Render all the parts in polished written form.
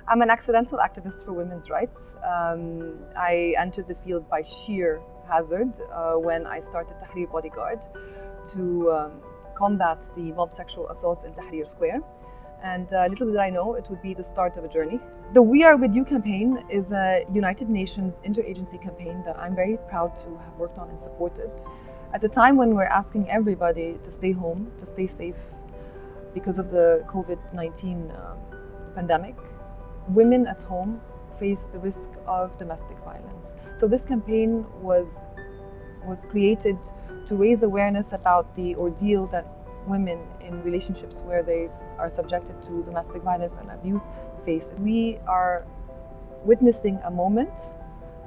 I'm an accidental activist for women's rights. I entered the field by sheer hazard when I started Tahrir Bodyguard to combat the mob sexual assaults in Tahrir Square. And little did I know it would be the start of a journey. The We Are With You campaign is a United Nations interagency campaign that I'm very proud to have worked on and supported. At the time when we're asking everybody to stay home, to stay safe because of the COVID-19 pandemic, women at home face the risk of domestic violence. So this campaign was created to raise awareness about the ordeal that women in relationships where they are subjected to domestic violence and abuse face. We are witnessing a moment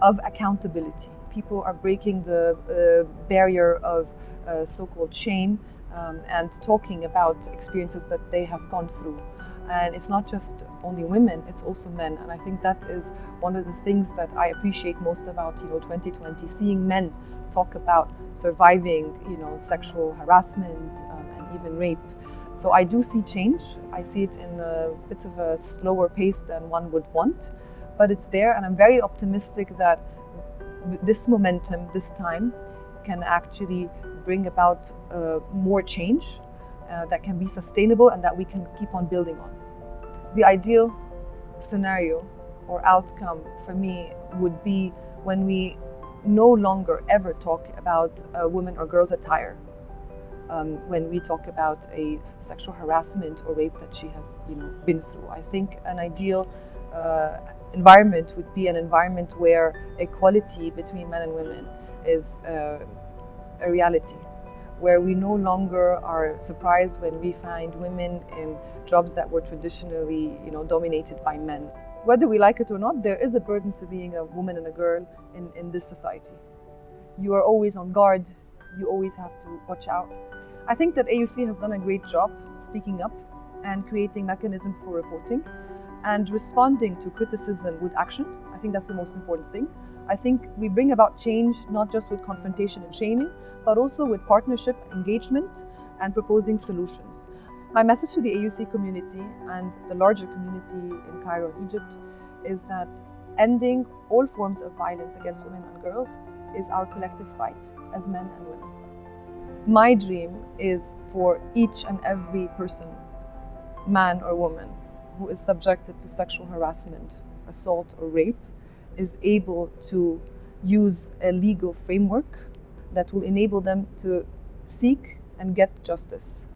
of accountability. People are breaking the barrier of so-called shame and talking about experiences that they have gone through. And it's not just only women, it's also men. And I think that is one of the things that I appreciate most about 2020, seeing men talk about surviving sexual harassment and even rape. So I do see change. I see it in a bit of a slower pace than one would want, but it's there, and I'm very optimistic that this momentum, this time, can actually bring about more change that can be sustainable and that we can keep on building on. The ideal scenario or outcome for me would be when we no longer ever talk about a woman or girl's attire, when we talk about a sexual harassment or rape that she has been through. I think an ideal environment would be an environment where equality between men and women is a reality, where we no longer are surprised when we find women in jobs that were traditionally dominated by men. Whether we like it or not, there is a burden to being a woman and a girl in this society. You are always on guard, you always have to watch out. I think that AUC has done a great job speaking up and creating mechanisms for reporting and responding to criticism with action. I think that's the most important thing. I think we bring about change not just with confrontation and shaming, but also with partnership, engagement, and proposing solutions. My message to the AUC community and the larger community in Cairo and Egypt is that ending all forms of violence against women and girls is our collective fight as men and women. My dream is for each and every person, man or woman, who is subjected to sexual harassment, assault, or rape, is able to use a legal framework that will enable them to seek and get justice.